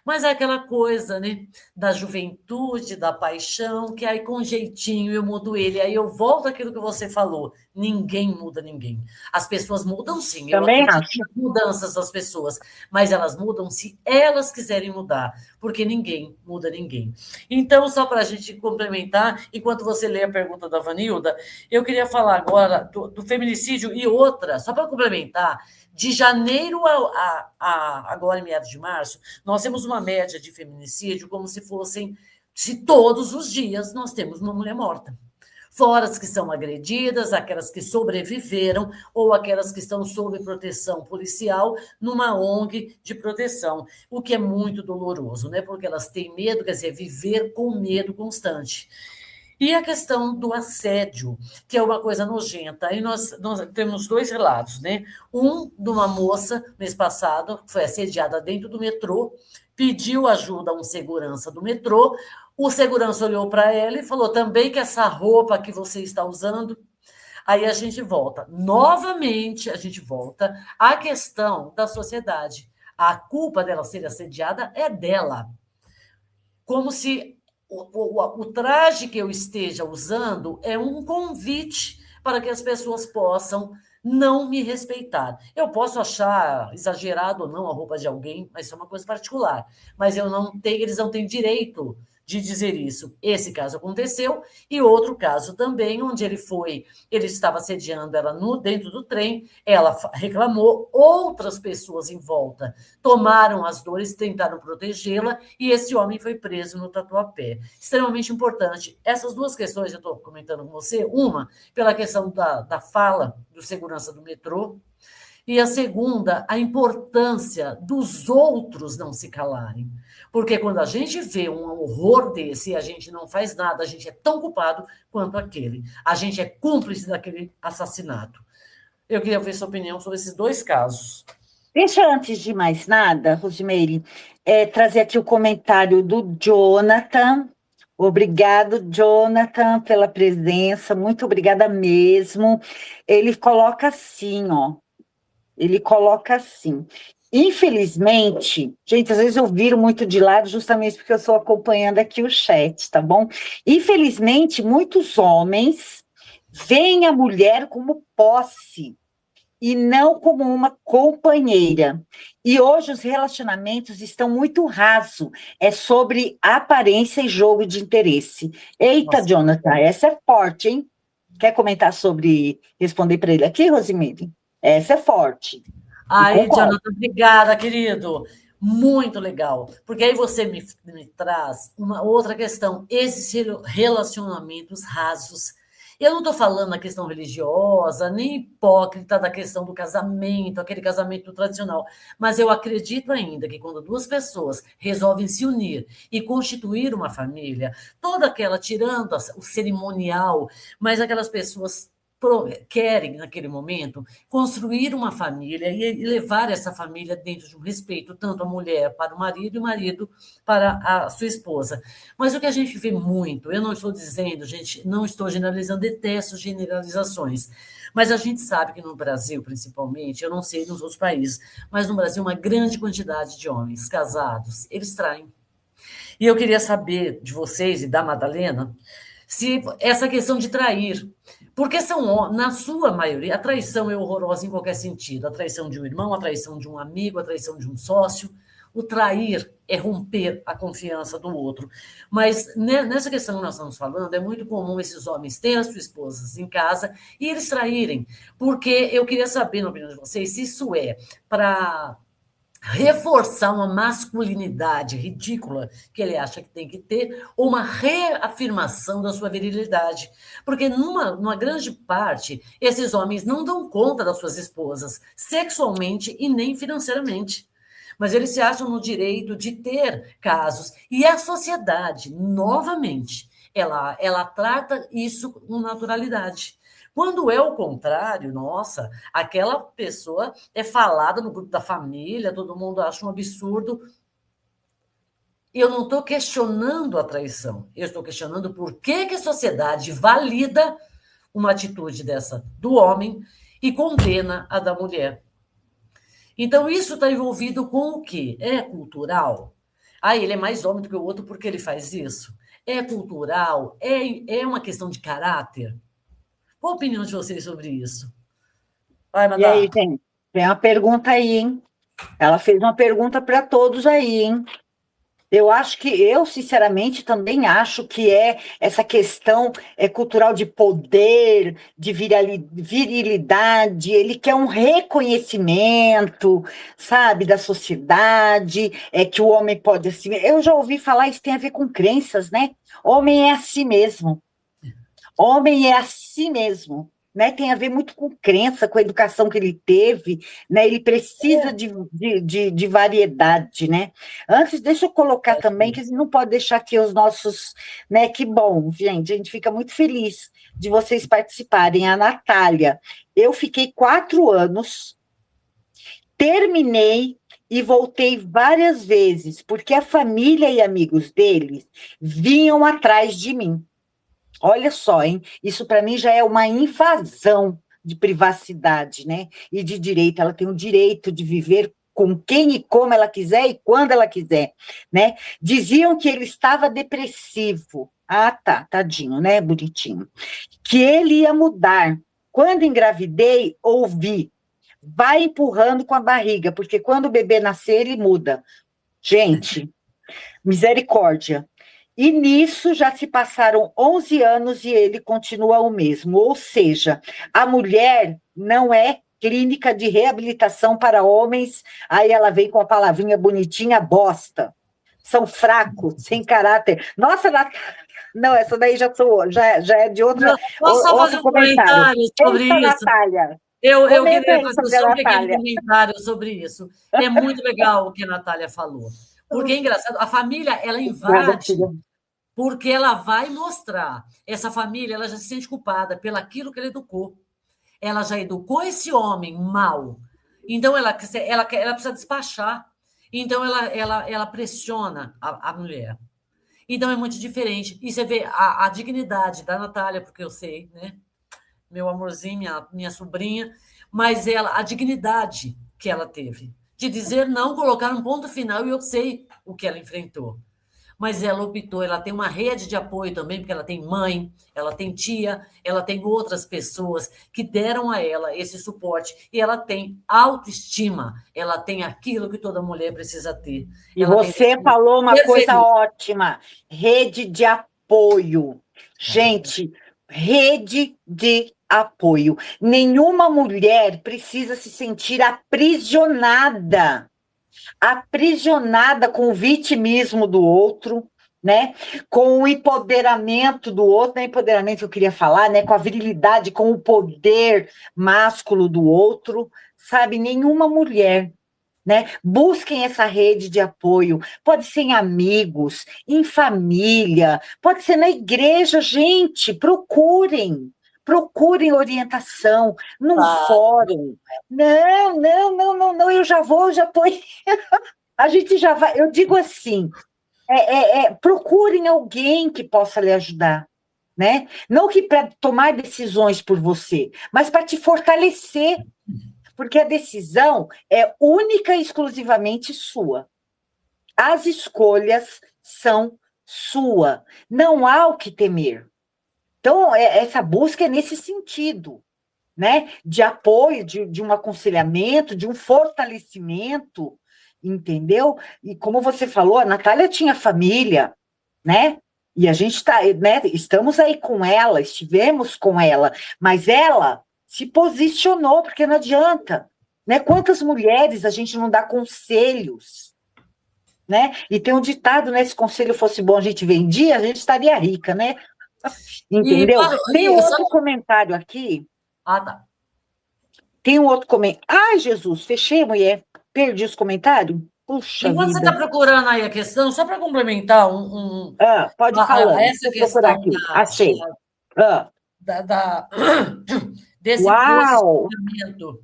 Mas é aquela coisa, né? Da juventude, da paixão, que aí com jeitinho eu mudo ele. Aí eu volto àquilo que você falou. Ninguém muda ninguém. As pessoas mudam sim, eu também acredito acho. nas mudanças das pessoas, mas elas mudam se elas quiserem mudar, porque ninguém muda ninguém. Então, só para a gente complementar, enquanto você lê a pergunta da Vanilda, eu queria falar agora do feminicídio e outra, só para complementar, de janeiro agora, em meados de março, nós temos uma média de feminicídio como se fossem, se todos os dias nós temos uma mulher morta. Fora as que são agredidas, aquelas que sobreviveram ou aquelas que estão sob proteção policial numa ONG de proteção, o que é muito doloroso, né? Porque elas têm medo, quer dizer, viver com medo constante. E a questão do assédio, que é uma coisa nojenta. Aí nós temos dois relatos, né? Um de uma moça, mês passado, que foi assediada dentro do metrô, pediu ajuda a um segurança do metrô, o segurança olhou para ela e falou também que essa roupa que você está usando. Aí a gente volta, novamente a gente volta à questão da sociedade. A culpa dela ser assediada é dela. Como se o traje que eu esteja usando é um convite para que as pessoas possam não me respeitar. Eu posso achar exagerado ou não a roupa de alguém, mas isso é uma coisa particular. Mas eu não tenho, eles não têm direito de dizer isso. Esse caso aconteceu, e outro caso também, onde ele estava assediando ela dentro do trem, ela reclamou, outras pessoas em volta tomaram as dores, tentaram protegê-la, e esse homem foi preso no Tatuapé. Extremamente importante. Essas duas questões eu estou comentando com você, uma pela questão da fala do segurança do metrô, e a segunda, a importância dos outros não se calarem. Porque quando a gente vê um horror desse e a gente não faz nada, a gente é tão culpado quanto aquele. A gente é cúmplice daquele assassinato. Eu queria ver sua opinião sobre esses dois casos. Deixa, antes de mais nada, Rosimeire, trazer aqui o comentário do Jonathan. Obrigado, Jonathan, pela presença, muito obrigada mesmo. Ele coloca assim, ó. Ele coloca assim. Infelizmente, gente, às vezes eu viro muito de lado justamente porque eu estou acompanhando aqui o chat, tá bom? Infelizmente, muitos homens veem a mulher como posse e não como uma companheira. E hoje os relacionamentos estão muito rasos. É sobre aparência e jogo de interesse. Eita, Nossa. Jonathan, essa é forte, hein? Quer comentar sobre, responder para ele aqui, Rosimiri? Essa é forte. E Aí, concordo. Jonathan, obrigada, querido. Muito legal. Porque aí você me traz uma outra questão. Esses relacionamentos rasos. Eu não estou falando da questão religiosa, nem hipócrita da questão do casamento, aquele casamento tradicional. Mas eu acredito ainda que quando duas pessoas resolvem se unir e constituir uma família, toda aquela, tirando o cerimonial, mas aquelas pessoas querem, naquele momento, construir uma família e levar essa família dentro de um respeito, tanto a mulher para o marido e o marido para a sua esposa. Mas o que a gente vê muito, eu não estou dizendo, gente, não estou generalizando, detesto generalizações, mas a gente sabe que no Brasil, principalmente, eu não sei nos outros países, mas no Brasil, uma grande quantidade de homens casados, eles traem. E eu queria saber de vocês e da Madalena se essa questão de trair, porque são, na sua maioria, a traição é horrorosa em qualquer sentido. A traição de um irmão, a traição de um amigo, a traição de um sócio. O trair é romper a confiança do outro. Mas nessa questão que nós estamos falando, é muito comum esses homens terem as suas esposas em casa e eles traírem. Porque eu queria saber, na opinião de vocês, se isso é para reforçar uma masculinidade ridícula que ele acha que tem que ter, ou uma reafirmação da sua virilidade. Porque, numa grande parte, esses homens não dão conta das suas esposas, sexualmente e nem financeiramente. Mas eles se acham no direito de ter casos. E a sociedade, novamente, ela trata isso com naturalidade. Quando é o contrário, nossa, aquela pessoa é falada no grupo da família, todo mundo acha um absurdo. Eu não estou questionando a traição, eu estou questionando por que a sociedade valida uma atitude dessa do homem e condena a da mulher. Então, isso está envolvido com o quê? É cultural? Ah, ele é mais homem do que o outro porque ele faz isso? É cultural? É uma questão de caráter? Qual a opinião de vocês sobre isso? Vai, E aí, Madá. tem uma pergunta aí, hein? Ela fez uma pergunta para todos aí, hein? Eu acho que, eu sinceramente também acho que essa questão cultural de poder, de virilidade, ele quer um reconhecimento, sabe, da sociedade, que o homem pode assim. Eu já ouvi falar, isso tem a ver com crenças, né? Homem é assim mesmo. Homem é assim mesmo. né? Tem a ver muito com crença, com a educação que ele teve, né? Ele precisa de variedade, né? Antes, deixa eu colocar também que a gente não pode deixar aqui os nossos, né? Que bom, gente, a gente fica muito feliz de vocês participarem. A Natália, eu fiquei 4 anos, terminei e voltei várias vezes, porque a família e amigos deles vinham atrás de mim. Olha só, hein? Isso para mim já é uma invasão de privacidade, né? E de direito. Ela tem o direito de viver com quem e como ela quiser e quando ela quiser, né? Diziam que ele estava depressivo. Ah, tá, tadinho, né? Bonitinho. Que ele ia mudar. Quando engravidei, ouvi. Vai empurrando com a barriga, porque quando o bebê nascer, ele muda. Gente, misericórdia. E nisso já se passaram 11 anos e ele continua o mesmo. Ou seja, a mulher não é clínica de reabilitação para homens, aí ela vem com a palavrinha bonitinha, bosta. São fracos, sem caráter. Nossa, não, essa daí já é de Posso só fazer outro um comentário. comentário sobre Eita, isso? Natália, Eu comenta queria aí fazer sobre a só um pequeno Natália. comentário sobre isso. É muito legal o que a Natália falou, porque é engraçado, a família, ela Nada, invade, filha. porque ela vai mostrar. Essa família, ela já se sente culpada pelaquilo que ela educou. Ela já educou esse homem mal. Então, ela precisa despachar. Então, ela pressiona a mulher. Então, é muito diferente. E você vê a dignidade da Natália, porque eu sei, né? Meu amorzinho, minha sobrinha, mas a dignidade que ela teve de dizer não, colocar um ponto final, e eu sei o que ela enfrentou. Mas ela optou, ela tem uma rede de apoio também, porque ela tem mãe, ela tem tia, ela tem outras pessoas que deram a ela esse suporte, e ela tem autoestima, ela tem aquilo que toda mulher precisa ter. E Ela tem você ser falou uma coisa feliz. ótima: rede de apoio. Gente, rede de apoio. Nenhuma mulher precisa se sentir aprisionada com o vitimismo do outro, né? Com o empoderamento do outro, não é empoderamento que eu queria falar, né? Com a virilidade, com o poder másculo do outro, sabe? Nenhuma mulher, né? Busquem essa rede de apoio. Pode ser em amigos, em família, pode ser na igreja, gente. Procurem orientação num Tá? fórum. Não, não, não, não, não. Eu já estou. A gente já vai. Eu digo assim: procurem alguém que possa lhe ajudar. Né? Não que para tomar decisões por você, mas para te fortalecer, porque a decisão é única e exclusivamente sua. As escolhas são sua. Não há o que temer. Então, essa busca é nesse sentido, né? De apoio, de um aconselhamento, de um fortalecimento, entendeu? E como você falou, a Natália tinha família, né? E a gente está, né? Estamos aí com ela, estivemos com ela, mas ela se posicionou, porque não adianta, né? Quantas mulheres a gente não dá conselhos, né? E tem um ditado, né? Se conselho fosse bom, a gente vendia, a gente estaria rica, né? E, Entendeu? Tem um só. outro comentário aqui. Ah, tá. Tem um outro comentário. Ai, Jesus, fechei, mulher. Perdi os comentários? Puxa Enquanto você está vida. procurando aí a questão, só para complementar Ah, pode ir falando. Deixa essa eu procurar questão aqui. Achei. Ah, da, da- desse uau! posicionamento,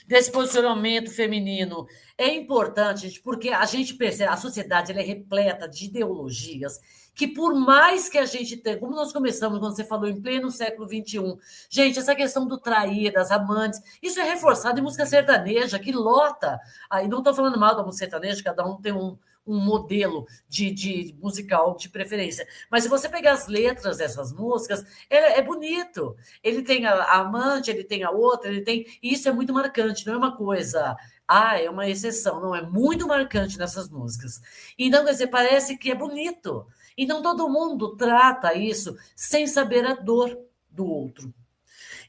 desse posicionamento feminino, é importante, gente, porque a gente percebe, a sociedade ela é repleta de ideologias que, por mais que a gente tenha, como nós começamos quando você falou em pleno século XXI, gente, essa questão do trair, das amantes, isso é reforçado em música sertaneja, que lota. Aí não estou falando mal da música sertaneja, cada um tem um modelo de musical de preferência. Mas se você pegar as letras dessas músicas, é bonito. Ele tem a amante, ele tem a outra, ele tem. E isso é muito marcante, não é uma coisa. Ah, é uma exceção, não, é muito marcante nessas músicas. Então, quer dizer, parece que é bonito. Então, todo mundo trata isso sem saber a dor do outro.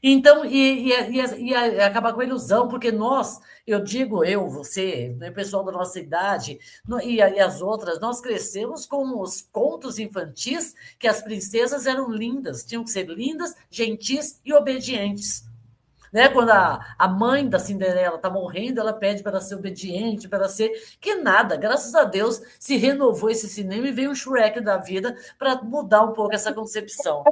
Então, e acabar com a ilusão, porque nós, eu digo eu, você, né, pessoal da nossa idade, e as outras, nós crescemos com os contos infantis que as princesas eram lindas, tinham que ser lindas, gentis e obedientes. Né? Quando a mãe da Cinderela está morrendo, ela pede para ela ser obediente, para ela ser. Que nada, graças a Deus se renovou esse cinema e veio o Shrek da vida para mudar um pouco essa concepção.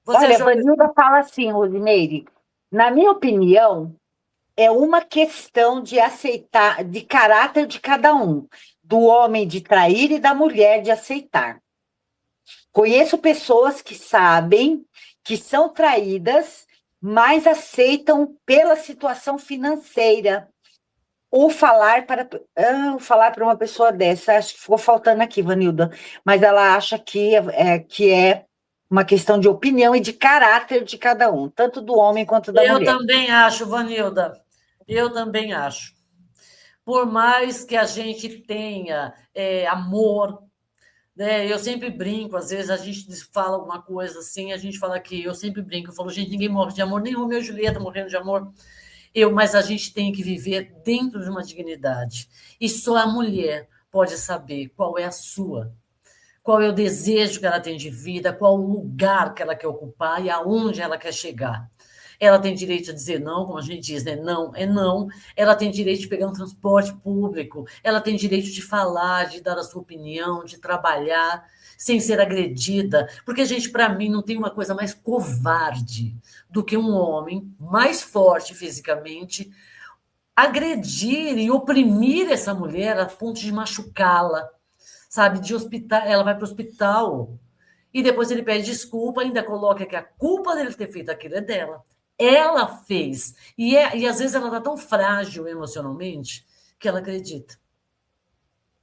Você Olha, achou. Vanilda fala assim, Rosimeire, na minha opinião, é uma questão de aceitar, de caráter de cada um, do homem de trair e da mulher de aceitar. Conheço pessoas que sabem que são traídas, mas aceitam pela situação financeira. Ou falar para uma pessoa dessa, acho que ficou faltando aqui, Vanilda, mas ela acha que é uma questão de opinião e de caráter de cada um, tanto do homem quanto da Eu mulher. também acho, Vanilda. Eu também acho. Por mais que a gente tenha amor, né? Eu sempre brinco, às vezes a gente fala alguma coisa assim, a gente fala que eu sempre brinco, eu falo, gente, ninguém morre de amor, nem o meu Julieta morrendo de amor. Mas a gente tem que viver dentro de uma dignidade. E só a mulher pode saber qual é a sua, qual é o desejo que ela tem de vida, qual o lugar que ela quer ocupar e aonde ela quer chegar. Ela tem direito a dizer não, como a gente diz, né? Não é não. Ela tem direito de pegar um transporte público. Ela tem direito de falar, de dar a sua opinião, de trabalhar sem ser agredida. Porque, gente, para mim, não tem uma coisa mais covarde do que um homem mais forte fisicamente agredir e oprimir essa mulher a ponto de machucá-la, sabe? De hospital, ela vai para o hospital e depois ele pede desculpa, ainda coloca que a culpa dele ter feito aquilo é dela. Ela fez. E às vezes ela está tão frágil emocionalmente que ela acredita.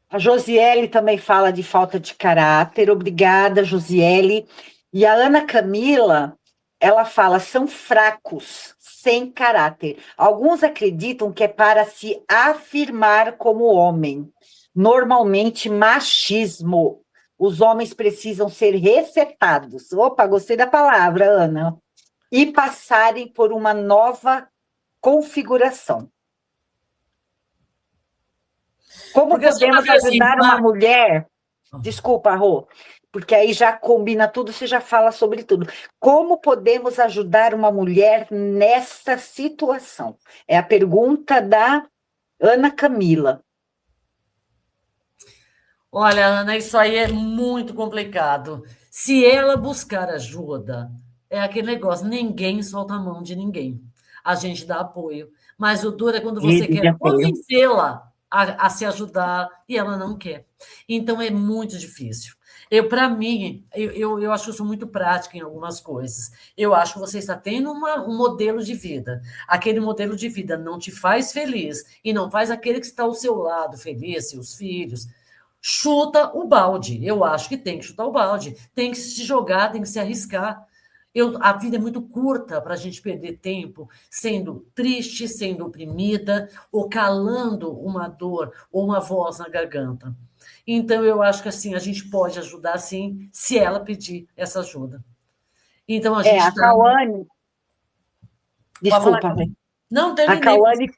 A Josiele também fala de falta de caráter. Obrigada, Josiele. E a Ana Camila, ela fala, são fracos, sem caráter. Alguns acreditam que é para se afirmar como homem. Normalmente, machismo. Os homens precisam ser recetados. Opa, gostei da palavra, Ana. E passarem por uma nova configuração. Como Porque você vai podemos ver assim, ajudar uma mulher? Desculpa, Rô, porque aí já combina tudo, você já fala sobre tudo. Como podemos ajudar uma mulher nessa situação? É a pergunta da Ana Camila. olha, Ana, isso aí é muito complicado. Se ela buscar ajuda, é aquele negócio, ninguém solta a mão de ninguém. A gente dá apoio. Mas o duro é quando você Rede de quer apoio. convencê-la a se ajudar e ela não quer. Então é muito difícil. Para mim, eu acho isso muito prático em algumas coisas. Eu acho que você está tendo um modelo de vida. Aquele modelo de vida não te faz feliz e não faz aquele que está ao seu lado feliz, seus filhos, chuta o balde. Eu acho que tem que chutar o balde. Tem que se jogar, tem que se arriscar. A vida é muito curta para a gente perder tempo sendo triste, sendo oprimida, ou calando uma dor ou uma voz na garganta. Então, eu acho que assim, a gente pode ajudar sim, se ela pedir essa ajuda. Então, a É, gente a está. Cauane, Pode falar. desculpa, Rô. Não, A terminei. Cauane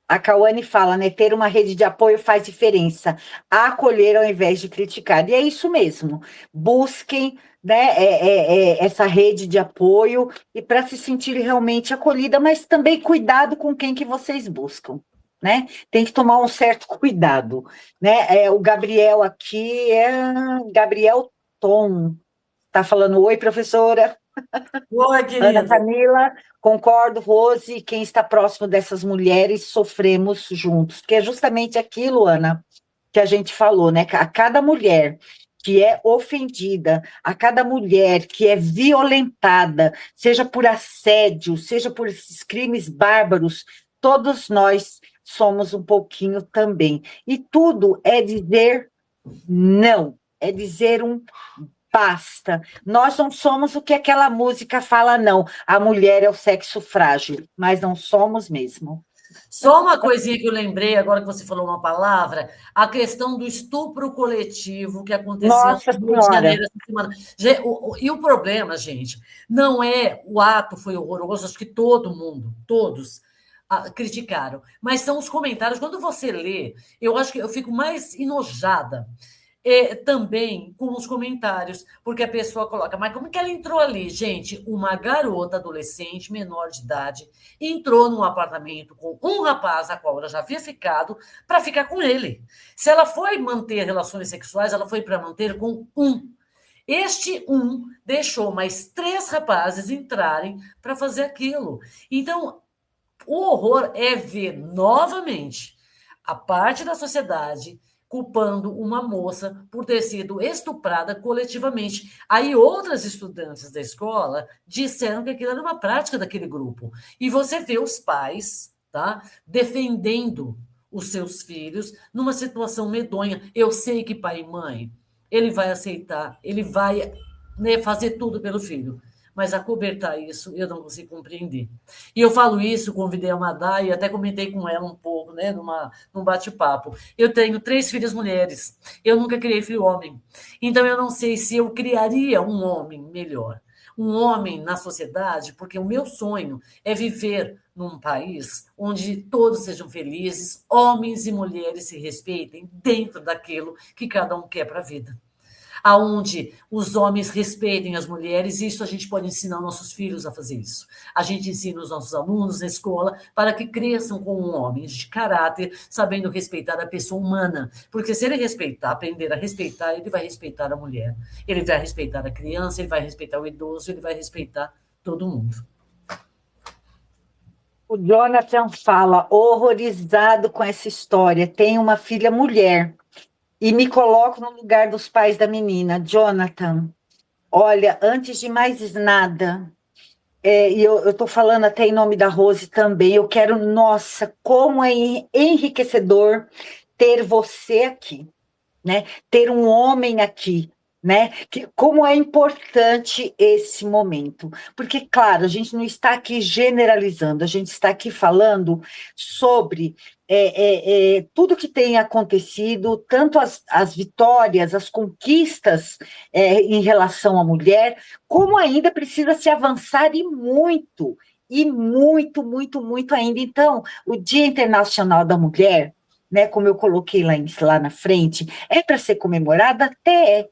A Cauane fala, né? Ter uma rede de apoio faz diferença. Acolher ao invés de criticar. E é isso mesmo. Busquem, né, essa rede de apoio e para se sentir realmente acolhida, mas também cuidado com quem que vocês buscam. Né? Tem que tomar um certo cuidado. Né? O Gabriel aqui é Gabriel Tom. Tá falando, oi, professora. Oi, Ana querido. Camila, concordo, Rose, quem está próximo dessas mulheres sofremos juntos, que é justamente aquilo, Ana, que a gente falou, né? A cada mulher que é ofendida, a cada mulher que é violentada, seja por assédio, seja por esses crimes bárbaros, todos nós somos um pouquinho também. E tudo é dizer não, é dizer um basta. Nós não somos o que aquela música fala, não. A mulher é o sexo frágil, mas não somos mesmo. Só uma coisinha que eu lembrei, agora que você falou uma palavra, a questão do estupro coletivo que aconteceu Nossa no Rio de Senhora, Janeiro essa semana. E o problema, gente, não é o ato foi horroroso, acho que todo mundo, todos criticaram, mas são os comentários. Quando você lê, eu acho que eu fico mais enojada também com os comentários, porque a pessoa coloca, mas como que ela entrou ali? Gente, uma garota adolescente, menor de idade, entrou num apartamento com um rapaz, a qual ela já havia ficado, para ficar com ele. Se ela foi manter relações sexuais, ela foi para manter com um. Este um deixou mais três rapazes entrarem para fazer aquilo. Então, o horror é ver novamente a parte da sociedade culpando uma moça por ter sido estuprada coletivamente. Aí outras estudantes da escola disseram que aquilo era uma prática daquele grupo. E você vê os pais, tá, defendendo os seus filhos numa situação medonha. Eu sei que pai e mãe, ele vai aceitar, ele vai, né, fazer tudo pelo filho, mas acobertar isso eu não consigo compreender. E eu falo isso, convidei a Madá e até comentei com ela um pouco, né, num bate-papo. Eu tenho três filhas mulheres, eu nunca criei filho homem, então eu não sei se eu criaria um homem melhor, um homem na sociedade, porque o meu sonho é viver num país onde todos sejam felizes, homens e mulheres se respeitem dentro daquilo que cada um quer para a vida, aonde os homens respeitem as mulheres, e isso a gente pode ensinar nossos filhos a fazer isso. A gente ensina os nossos alunos na escola para que cresçam como homens de caráter, sabendo respeitar a pessoa humana, porque se ele respeitar, aprender a respeitar, ele vai respeitar a mulher, ele vai respeitar a criança, ele vai respeitar o idoso, ele vai respeitar todo mundo. o Jonathan fala, horrorizado com essa história. Tem uma filha mulher e me coloco no lugar dos pais da menina. Jonathan, olha, antes de mais nada, e eu estou falando até em nome da Rose também, eu quero, nossa, como é enriquecedor ter você aqui, né? Ter um homem aqui, né? Como é importante esse momento. Porque, claro, a gente não está aqui generalizando, a gente está aqui falando sobre tudo que tem acontecido, tanto as vitórias, as conquistas em relação à mulher, como ainda precisa se avançar e muito, muito, muito ainda. Então, o Dia Internacional da Mulher, né, como eu coloquei lá na frente, é para ser comemorado? Até é,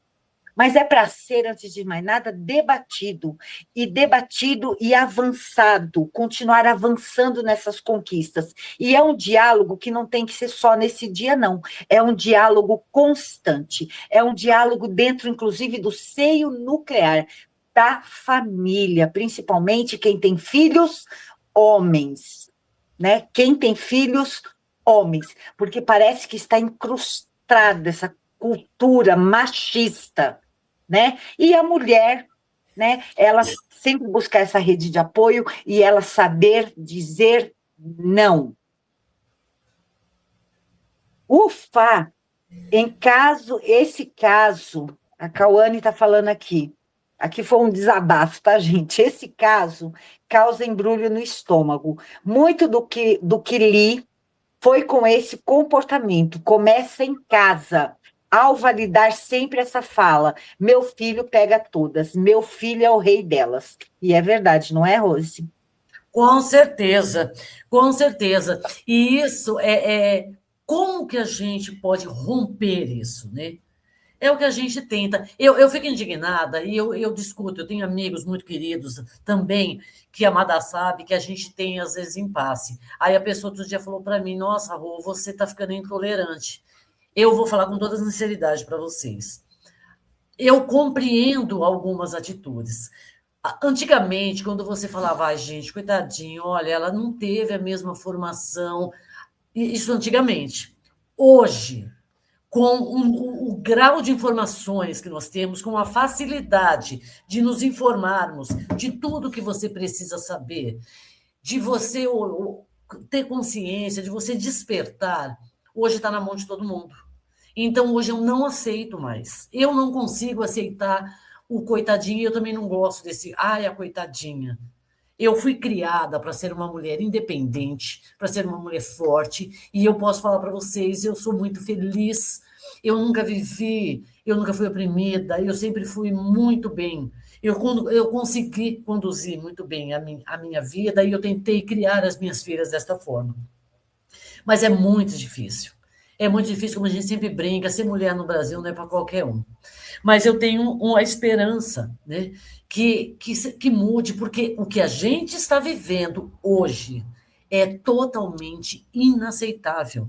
mas é para ser, antes de mais nada, debatido e avançado, continuar avançando nessas conquistas. E é um diálogo que não tem que ser só nesse dia, não. É um diálogo constante, é um diálogo dentro, inclusive, do seio nuclear da família, principalmente quem tem filhos, homens, né? Quem tem filhos, homens, porque parece que está incrustada essa cultura machista, né? E a mulher, né? Ela sempre buscar essa rede de apoio e ela saber dizer não. Ufa, esse caso, a Cauane está falando aqui foi um desabafo, tá, gente? Esse caso causa embrulho no estômago. Muito do que li foi com esse comportamento. Começa em casa, ao validar sempre essa fala: meu filho pega todas, meu filho é o rei delas. E é verdade, não é, Rose? Com certeza, com certeza. E isso como que a gente pode romper isso, né? É o que a gente tenta. Eu fico indignada e eu discuto. Eu tenho amigos muito queridos também, que a Amada sabe, que a gente tem, às vezes, impasse. Aí a pessoa outro dia falou para mim: Nossa, Rô, você está ficando intolerante. Eu vou falar com toda sinceridade para vocês. Eu compreendo algumas atitudes. Antigamente, quando você falava, ah, gente, coitadinho, olha, ela não teve a mesma formação. Isso antigamente. Hoje, com o grau de informações que nós temos, com a facilidade de nos informarmos de tudo que você precisa saber, de você ter consciência, de você despertar, hoje está na mão de todo mundo. Então, hoje eu não aceito mais. Eu não consigo aceitar o coitadinho, e eu também não gosto desse, ai, a coitadinha. Eu fui criada para ser uma mulher independente, para ser uma mulher forte, e eu posso falar para vocês, eu sou muito feliz. Eu nunca fui oprimida, eu sempre fui muito bem. Eu consegui conduzir muito bem a minha vida e eu tentei criar as minhas filhas desta forma. Mas é muito difícil. É muito difícil, como a gente sempre brinca, ser mulher no Brasil não é para qualquer um. Mas eu tenho uma esperança, né, que mude, porque o que a gente está vivendo hoje é totalmente inaceitável.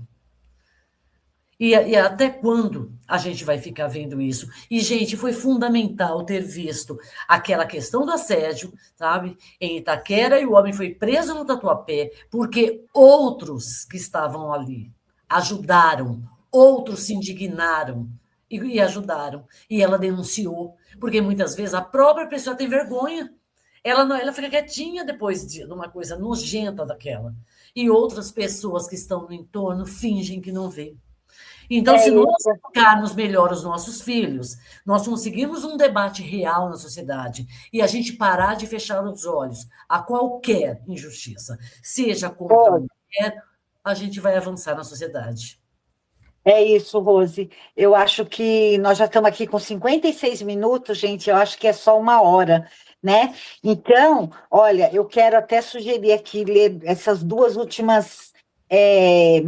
E até quando a gente vai ficar vendo isso? E, gente, foi fundamental ter visto aquela questão do assédio, sabe, em Itaquera, e o homem foi preso no Tatuapé, porque outros que estavam ali ajudaram, outros se indignaram e ajudaram. E ela denunciou, porque muitas vezes a própria pessoa tem vergonha. Ela, não, ela fica quietinha depois de uma coisa nojenta daquela. E outras pessoas que estão no entorno fingem que não vê. Então, É se nós isso. educarmos melhor os nossos filhos, nós conseguirmos um debate real na sociedade e a gente parar de fechar os olhos a qualquer injustiça, seja contra a Pô, mulher, a gente vai avançar na sociedade. é isso, Rose. Eu acho que nós já estamos aqui com 56 minutos, gente. Eu acho que é só uma hora, né? Então, olha, eu quero até sugerir aqui ler essas duas últimas é,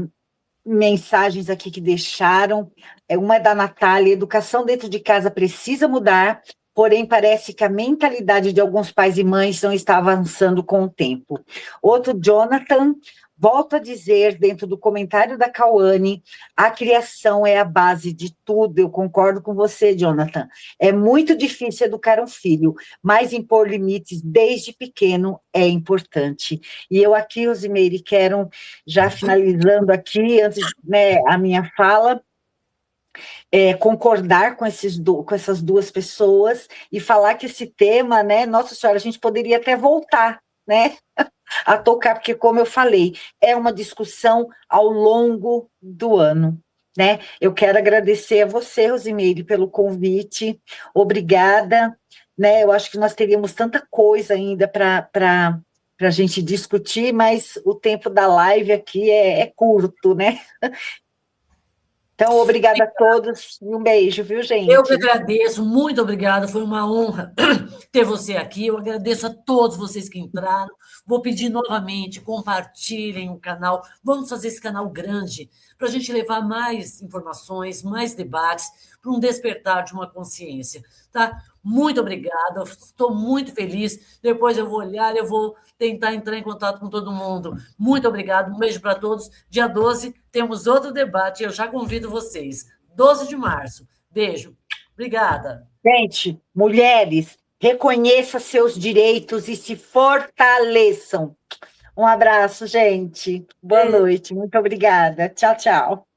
mensagens aqui que deixaram. Uma é da Natália: educação dentro de casa precisa mudar, porém parece que a mentalidade de alguns pais e mães não está avançando com o tempo. Outro, Jonathan: volto a dizer, dentro do comentário da Cauane, a criação é a base de tudo. Eu concordo com você, Jonathan. É muito difícil educar um filho, mas impor limites desde pequeno é importante. E eu aqui, Rosimeire, quero, já finalizando aqui, antes, né, a minha fala, concordar com, com essas duas pessoas e falar que esse tema, né, Nossa Senhora, a gente poderia até voltar, né, a tocar, porque, como eu falei, é uma discussão ao longo do ano. Né? Eu quero agradecer a você, Rosimeire, pelo convite, obrigada. Né? Eu acho que nós teríamos tanta coisa ainda para a gente discutir, mas o tempo da live aqui é curto, né? Então, obrigada a todos e um beijo, viu, Eu que gente? agradeço, muito obrigada, foi uma honra ter você aqui. Eu agradeço a todos vocês que entraram. Vou pedir novamente, compartilhem o canal. Vamos fazer esse canal grande para a gente levar mais informações, mais debates, para um despertar de uma consciência. Tá? Muito obrigada, estou muito feliz. Depois eu vou olhar, eu vou tentar entrar em contato com todo mundo. Muito obrigado, um beijo para todos. Dia 12 temos outro debate, eu já convido vocês. 12 de março. Beijo. Obrigada. Gente, mulheres, reconheça seus direitos e se fortaleçam. Um abraço, gente. Boa Beijo. noite. Muito obrigada. Tchau, tchau.